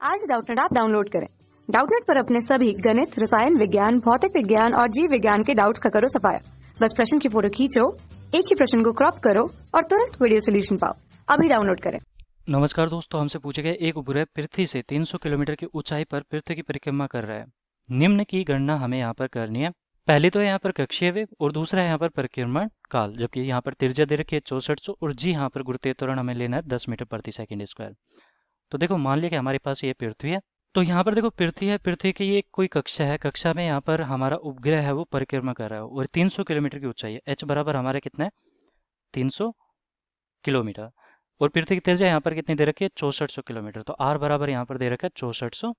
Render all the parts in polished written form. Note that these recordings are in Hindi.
आज डाउटनेट ऐप डाउनलोड करें। डाउटनेट पर अपने सभी गणित, रसायन विज्ञान, भौतिक विज्ञान और जीव विज्ञान के डाउट्स का करो सफाया। बस प्रश्न की फोटो खींचो, एक ही प्रश्न को क्रॉप करो और तुरंत वीडियो सोल्यूशन पाओ। अभी डाउनलोड करें। नमस्कार दोस्तों, हमसे पूछे गए एक उपग्रह पृथ्वी से 300 किलोमीटर की ऊंचाई पर पृथ्वी की परिक्रमा कर रहा है। निम्न की गणना हमें यहाँ पर करनी है। पहली तो है यहाँ पर कक्षीय वेग और दूसरा है यहाँ पर परिक्रमण काल, जबकि यहाँ पर त्रिज्या दे रखी है 6400 और जी यहाँ पर गुरुत्वीय त्वरण हमें लेना है 10 मीटर प्रति सेकंड स्क्वायर। तो देखो, मान लिया कि हमारे पास ये पृथ्वी है, तो यहाँ पर देखो पृथ्वी है, पृथ्वी की ये कोई कक्षा है, कक्षा में यहाँ पर हमारा उपग्रह है वो परिक्रमा कर रहा है और 300 किलोमीटर की ऊंचाई है। एच बराबर हमारे कितना है, 300 किलोमीटर। और पृथ्वी की त्रिज्या यहाँ पर कितनी दे रखी है, 6400 किलोमीटर। तो आर बराबर यहाँ पर दे रखा है 6400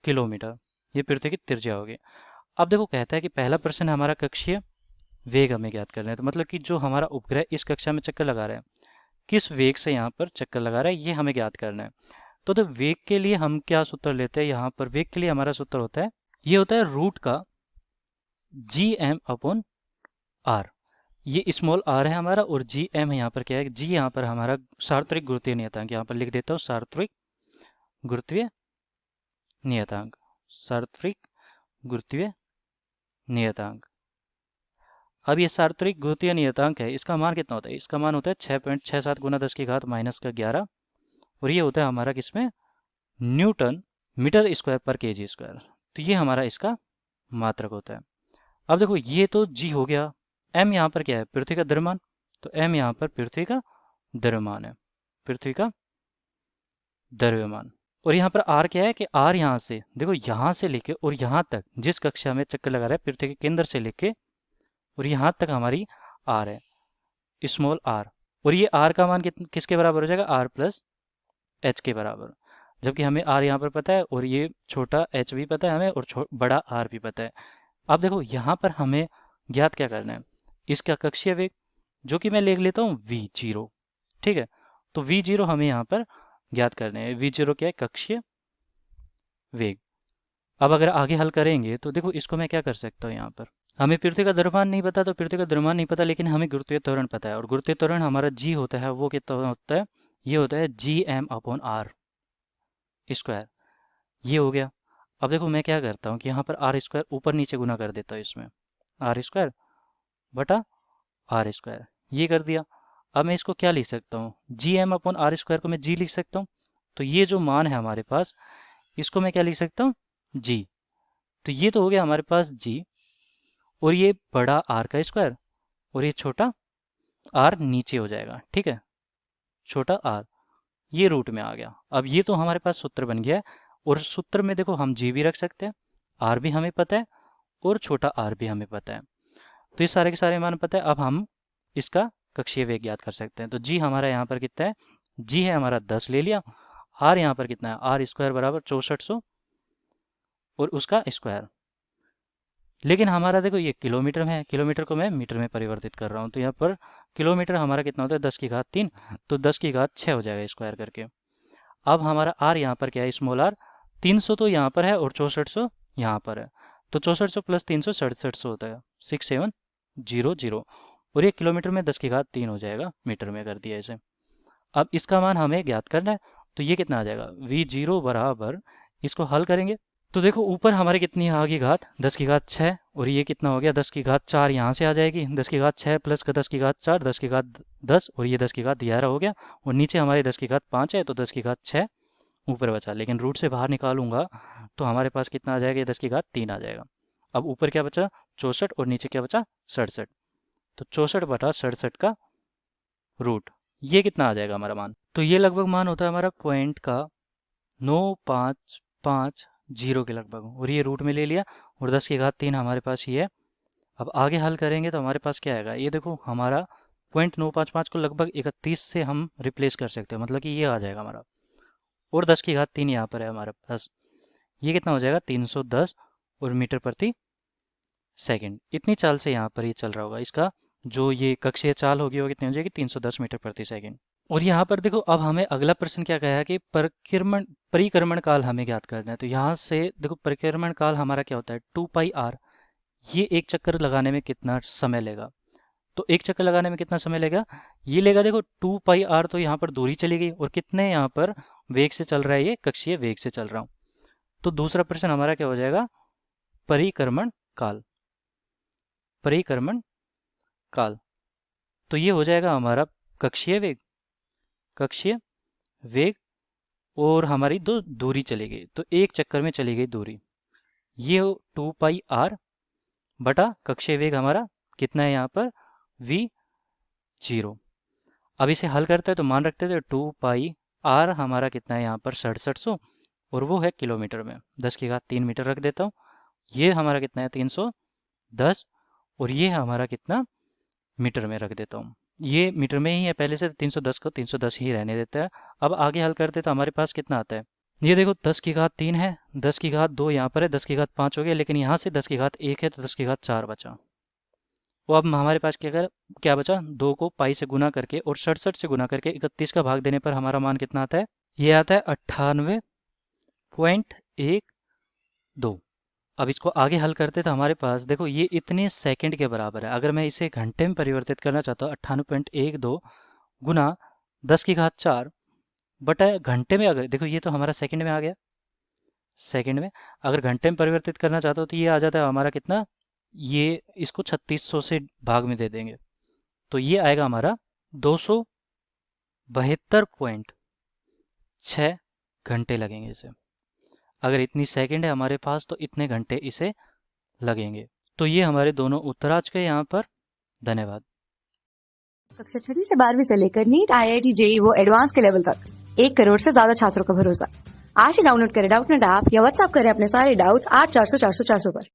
किलोमीटर। ये पृथ्वी की त्रिज्या होगी। अब देखो, कहता है कि पहला प्रश्न हमारा कक्षीय वेग हमें ज्ञात करना है। तो मतलब कि जो हमारा उपग्रह इस कक्षा में चक्कर लगा रहा है, किस वेग से यहाँ पर चक्कर लगा रहा है, ये हमें ज्ञात करना है। तो वेग के लिए हम क्या सूत्र लेते हैं, यहाँ पर वेग के लिए हमारा सूत्र होता है, ये होता है रूट का जी एम अपॉन आर। ये स्मॉल आर है हमारा और जी एम है यहाँ पर क्या है, जी यहाँ पर हमारा सार्वत्रिक गुरुत्वीय नियतांक। यहाँ पर लिख देता हूँ सार्वत्रिक गुरुत्वीय नियतांक, सार्वत्रिक गुरुत्वीय नियतांक। अब ये सार्वत्रिक गुरुत्वीय नियतांक है, इसका मान कितना होता है, इसका मान होता है 6.67 गुना 10 की घात माइनस का 11 और ये होता है हमारा किसमें, न्यूटन मीटर स्क्वायर पर केजी स्क्वायर। तो ये हमारा इसका मात्रक होता है। अब देखो, ये तो जी हो गया। एम यहाँ पर क्या है, पृथ्वी का द्रव्यमान। तो एम यहाँ पर पृथ्वी का द्रव्यमान है, पृथ्वी का द्रव्यमान। और यहाँ पर आर क्या है कि आर यहाँ से देखो, यहाँ से लेके और यहाँ तक जिस कक्षा में चक्कर लगा रहा है, पृथ्वी के केंद्र से लेके और यहाँ तक हमारी आर है, स्मॉल आर। और ये आर का मान किसके बराबर हो जाएगा, आर प्लस एच के बराबर। जबकि हमें आर यहाँ पर पता है और ये छोटा एच भी पता है हमें और बड़ा आर भी पता है। अब देखो, यहाँ पर हमें ज्ञात क्या करना है, इसका कक्षीय वेग, जो कि मैं लिख लेता हूँ v0। ठीक है, तो v0 हमें यहाँ पर ज्ञात करने हैं। v0 क्या है, कक्षीय वेग। अब अगर आगे हल करेंगे तो देखो, इसको मैं क्या कर सकता हूँ, यहाँ पर हमें पृथ्वी का द्रव्यमान नहीं पता, तो पृथ्वी का द्रव्यमान नहीं पता, लेकिन हमें गुरुत्वीय त्वरण पता है और गुरुत्वीय त्वरण हमारा जी होता है, वो कितना होता है, ये होता है G M upon R square. ये हो गया। अब देखो, मैं क्या करता हूँ कि यहाँ पर आर स्क्वायर ऊपर नीचे गुना कर देता हूँ, इसमें आर स्क्वायर बटा आर स्क्वायर, ये कर दिया। अब मैं इसको क्या लिख सकता हूँ, G M upon R square को मैं जी लिख सकता हूँ। तो ये जो मान है हमारे पास, इसको मैं क्या लिख सकता हूँ, जी। तो ये तो हो गया हमारे पास जी, और ये बड़ा आर का स्क्वायर और ये छोटा आर नीचे हो जाएगा। ठीक है, छोटा आर ये रूट में आ गया। अब ये तो हमारे पास सूत्र बन गया है और सूत्र में देखो हम जी भी रख सकते हैं, आर भी हमें पता है और छोटा आर भी हमें पता है। तो ये सारे के सारे मान पता है। अब हम इसका कक्षीय वेग ज्ञात कर सकते हैं। तो जी हमारा यहाँ पर कितना है, जी है हमारा 10 ले लिया। आर यहाँ पर कितना है, आर स्क्वायर बराबर 6400 और उसका स्क्वायर। लेकिन हमारा देखो ये किलोमीटर में है, किलोमीटर को मैं मीटर में परिवर्तित कर रहा हूँ। तो यहाँ पर किलोमीटर हमारा कितना होता है, 10 की घात 3, तो 10 की घात 6 हो जाएगा स्क्वायर करके। अब हमारा आर यहाँ पर क्या है, स्मॉल आर। 300 तो यहाँ पर है और 6400 यहाँ पर है, तो 6400 प्लस 300 6700 होता है, 6700। और ये किलोमीटर में 10 की घात 3 हो जाएगा, मीटर में कर दिया इसे। अब इसका मान हमें ज्ञात करना है, तो ये कितना आ जाएगा, v0 बराबर, इसको हल करेंगे तो देखो ऊपर हमारे कितनी आ गई घात, 10 की घात 6, और ये कितना हो गया, 10 की घात 4 यहाँ से आ जाएगी, 10 की घात 6 प्लस का 10 की घात 4, 10 की घात 10 और ये 10 की घात 11 हो गया। और नीचे हमारे 10 की घात 5 है, तो 10 की घात 6 ऊपर बचा, लेकिन रूट से बाहर निकालूंगा तो हमारे पास कितना आ जाएगा, 10 की घात 3 आ जाएगा। अब ऊपर क्या बचा, 64 और नीचे क्या बचा, 67। तो 64 बटा 67 का रूट, ये कितना आ जाएगा हमारा मान, तो ये लगभग मान होता है हमारा पॉइंट का 9550 के लगभग, और ये रूट में ले लिया और 10 की घात 3 हमारे पास ये है। अब आगे हल करेंगे तो हमारे पास क्या आएगा, ये देखो हमारा 0.955 को लगभग 31 से हम रिप्लेस कर सकते हैं, मतलब कि ये आ जाएगा हमारा, और 10 की घात 3 यहाँ पर है हमारे पास, ये कितना हो जाएगा, 310 और मीटर प्रति सेकंड। इतनी चाल से यहाँ पर ये चल रहा होगा, इसका जो ये कक्षीय चाल होगी वो कितनी हो जाएगी, 310 मीटर प्रति सेकंड। और यहाँ पर देखो, अब हमें अगला प्रश्न क्या कहा है कि परिक्रमण काल हमें ज्ञात करना है। तो यहाँ से देखो, परिक्रमण काल हमारा क्या होता है, 2πr। ये एक चक्कर लगाने में कितना समय लेगा, तो एक चक्कर लगाने में कितना समय लेगा, ये लेगा देखो 2πr, तो यहाँ पर दूरी चली गई और कितने यहाँ पर वेग से चल रहा है, ये कक्षीय वेग से चल रहा हूँ। तो दूसरा प्रश्न हमारा क्या हो जाएगा, परिक्रमण काल। परिक्रमण काल, तो ये हो जाएगा हमारा कक्षीय वेग, कक्षीय वेग, और हमारी दो दूरी चली गई, तो एक चक्कर में चली गई दूरी, ये 2 पाई आर बटा कक्षीय वेग हमारा कितना है यहाँ पर v0। अब इसे हल करते हैं तो मान रखते थे 2 पाई आर हमारा कितना है यहाँ पर 6700, और वो है किलोमीटर में, 10⁻³ मीटर रख देता हूँ। ये हमारा कितना है 310, और ये हमारा कितना मीटर में रख देता हूँ। ये मीटर में ही है पहले से, 310 को 310 ही रहने देता है। अब आगे हल करते तो हमारे पास कितना आता है, ये देखो 10⁻³ है, 10⁻² यहाँ पर है, 10⁻5 हो गया, लेकिन यहाँ से 10⁻1 है तो 10⁻4 बचा। वो अब हमारे पास क्या बचा, 2 को पाई से गुना करके और 67 से गुना करके 31 का भाग देने पर हमारा मान कितना आता है, ये आता है 98.12। अब इसको आगे हल करते तो हमारे पास देखो ये इतने सेकंड के बराबर है। अगर मैं इसे घंटे में परिवर्तित करना चाहता हूँ, 98.12 गुना 10⁻4 बटा घंटे में, अगर देखो ये तो हमारा सेकंड में आ गया, सेकंड में अगर घंटे में परिवर्तित करना चाहता हूँ तो ये आ जाता है हमारा कितना, ये इसको 3600 से भाग में दे देंगे तो ये आएगा हमारा 272.6 घंटे लगेंगे इसे। अगर इतनी सेकंड है हमारे पास तो इतने घंटे इसे लगेंगे। तो ये हमारे दोनों उत्तर आज के यहाँ पर। धन्यवाद। कक्षा 6वीं से 12वीं से लेकर नीट, IIT, JEE वो एडवांस के लेवल तक 1 करोड़ से ज्यादा छात्रों का भरोसा। आज ही डाउनलोड करें डाउटनेट ऐप या व्हाट्सएप करें अपने सारे डाउट्स 8400 400 400 पर।